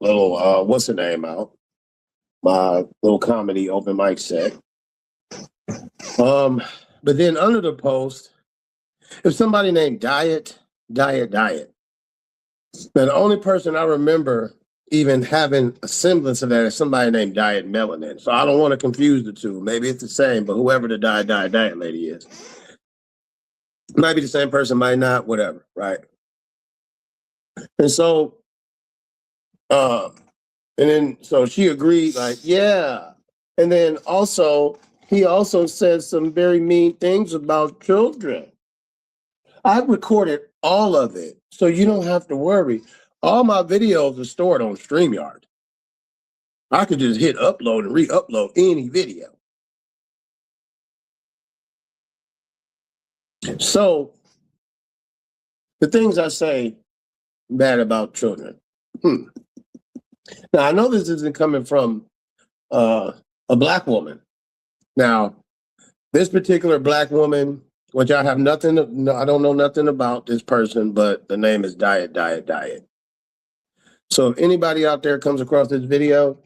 little what's the name out? My little comedy open mic set. But then under the post, if somebody named Diet. Now the only person I remember even having a semblance of that is somebody named Diet Melanin. So I don't want to confuse the two. Maybe it's the same, but whoever the Diet lady is. Might be the same person, might not, whatever, right? And so so she agreed, like, yeah. And then also, he also said some very mean things about children. I recorded all of it, so you don't have to worry. All my videos are stored on StreamYard. I could just hit upload and re-upload any video. So the things I say bad about children. Now, I know this isn't coming from a Black woman. Now, this particular Black woman, which I have nothing, I don't know nothing about this person, but the name is Diet. So if anybody out there comes across this video,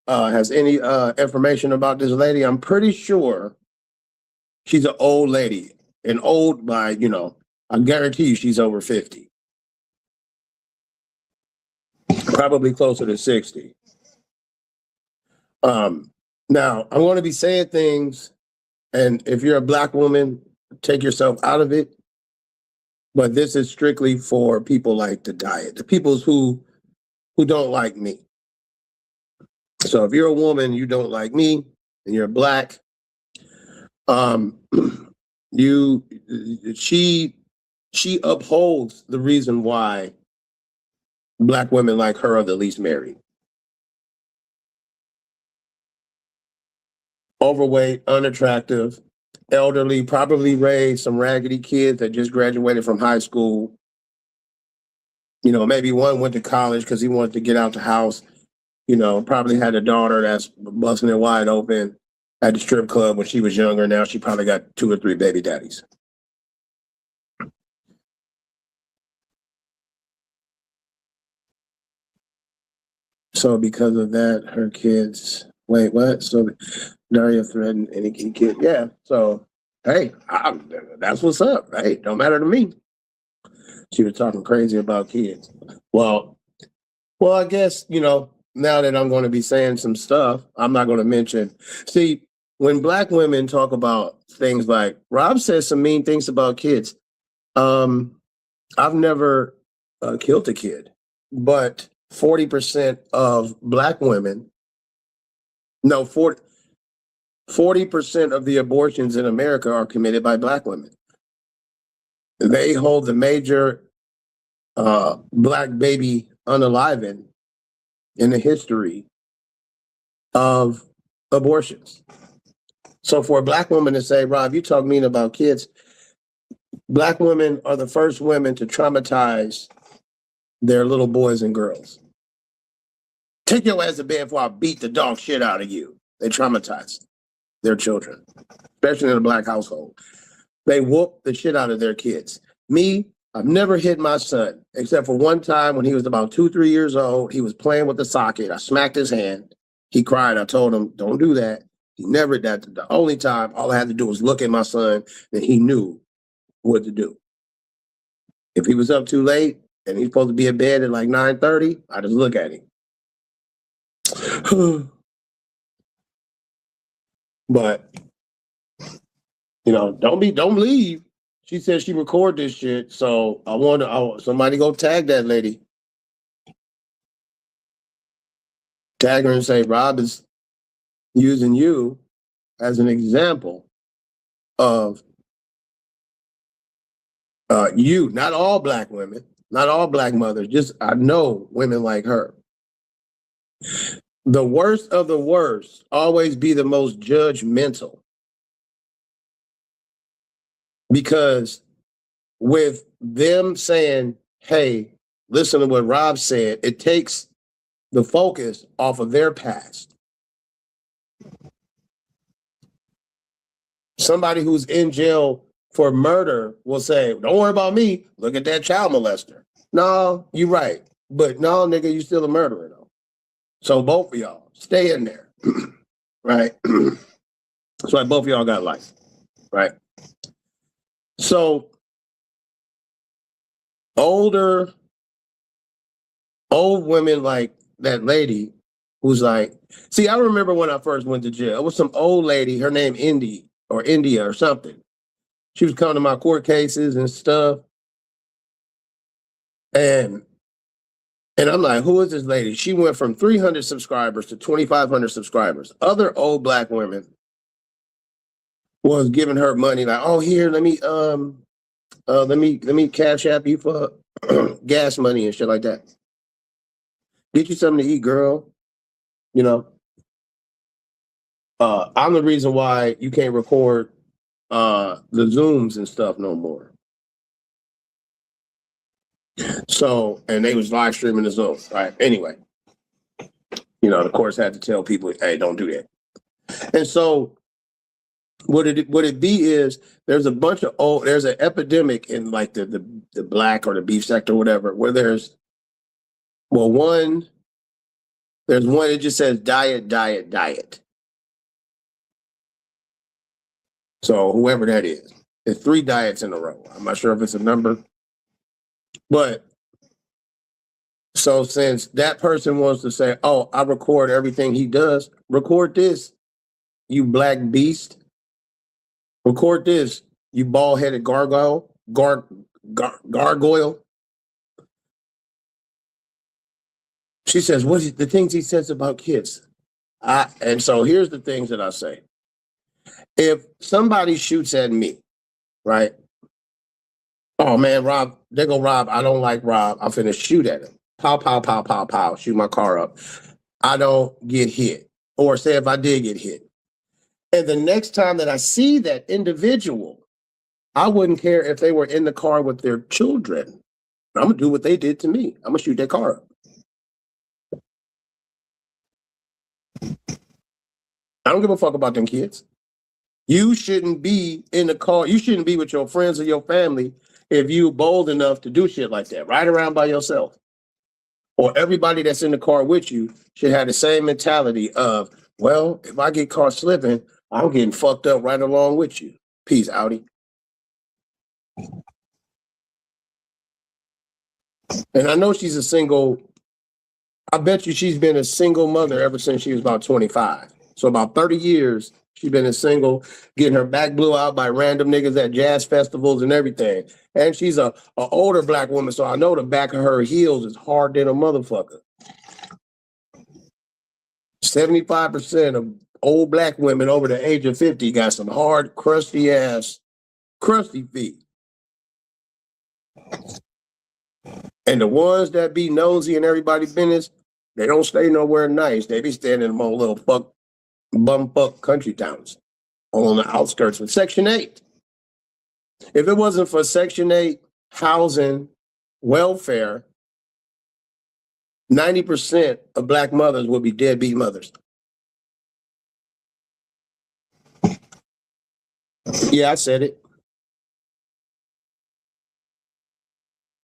has any information about this lady, I'm pretty sure she's an old lady. And old by, I guarantee you she's over 50. Probably closer to 60. Now, I'm going to be saying things, and if you're a Black woman, take yourself out of it. But this is strictly for people like the Diet, the people who don't like me. So if you're a woman, you don't like me, and you're Black, she upholds the reason why Black women like her are the least married. Overweight, unattractive, elderly, probably raised some raggedy kids that just graduated from high school. Maybe one went to college because he wanted to get out the house. Probably had a daughter that's busting it wide open at the strip club when she was younger. Now she probably got 2 or 3 baby daddies. So because of that, her kids, wait, what? So Daria threatened any kid. Yeah. So, hey, that's what's up. Hey, don't matter to me. She was talking crazy about kids. Well, I guess, now that I'm going to be saying some stuff, I'm not going to mention. See, when Black women talk about things like, Rob says some mean things about kids. I've never killed a kid, but 40% of Black women, no, 40% of the abortions in America are committed by Black women. They hold the major Black baby unalivened in the history of abortions. So for a Black woman to say, Rob, you talk mean about kids, Black women are the first women to traumatize their little boys and girls. Take your ass to bed before I beat the dog shit out of you. They traumatize their children, especially in a Black household. They whoop the shit out of their kids. Me, I've never hit my son, except for one time when he was about 2, 3 years old. He was playing with the socket. I smacked his hand. He cried. I told him, don't do that. He never did that. The only time, all I had to do was look at my son, and he knew what to do. If he was up too late and he's supposed to be in bed at like 9:30, I just look at him. But, don't leave. She said she recorded this shit, so I want somebody go tag that lady. Tag her and say, Rob is using you as an example of you, not all Black women, not all Black mothers, just I know women like her. The worst of the worst always be the most judgmental. Because with them saying, hey, listen to what Rob said, it takes the focus off of their past. Somebody who's in jail for murder will say, don't worry about me. Look at that child molester. No, you're right. But no, nigga, you still a murderer, though. So both of y'all stay in there, right? So like both of y'all got life, right? So old women like that lady who's like, see, I remember when I first went to jail, it was some old lady, her name India or something. She was coming to my court cases and stuff. And I'm like, who is this lady? She went from 300 subscribers to 2,500 subscribers. Other old black women was giving her money, like, oh, here, let me cash app you for gas money and shit like that. Get you something to eat, girl. You know, I'm the reason why you can't record the Zooms and stuff no more. So, and they was live streaming the Zoom, right? Anyway, you know, the courts had to tell people, hey, don't do that. And so what it be is there's a bunch of there's an epidemic in like the black or the beef sector or whatever, where there's one, it just says diet, diet, diet. So whoever that is, it's 3 diets in a row. I'm not sure if it's a number, but so since that person wants to say, oh, I record everything he does, record this, you black beast. Record this, you bald-headed gargoyle. She says, what is the things he says about kids? And so here's the things that I say. If somebody shoots at me, right? Oh man, Rob, they go Rob. I don't like Rob. I'm finna shoot at him. Pow, pow, pow, pow, pow. Shoot my car up. I don't get hit. Or say if I did get hit. And the next time that I see that individual, I wouldn't care if they were in the car with their children. I'm gonna do what they did to me. I'm gonna shoot their car up. I don't give a fuck about them kids. You shouldn't be in the car. You shouldn't be with your friends or your family if you bold enough to do shit like that. Ride around by yourself. Or everybody that's in the car with you should have the same mentality of, well, if I get caught slipping, I'm getting fucked up right along with you. Peace, Audi. And I know she's a single, I bet you she's been a single mother ever since she was about 25. So about 30 years, she's been a single, getting her back blew out by random niggas at jazz festivals and everything. And she's a older black woman, so I know the back of her heels is hard than a motherfucker. 75% of old black women over the age of 50 got some hard, crusty feet. And the ones that be nosy in everybody's business, they don't stay nowhere nice. They be standing in little bumfuck country towns on the outskirts with Section 8. If it wasn't for Section 8 housing, welfare, 90% of black mothers would be deadbeat mothers. Yeah, I said it.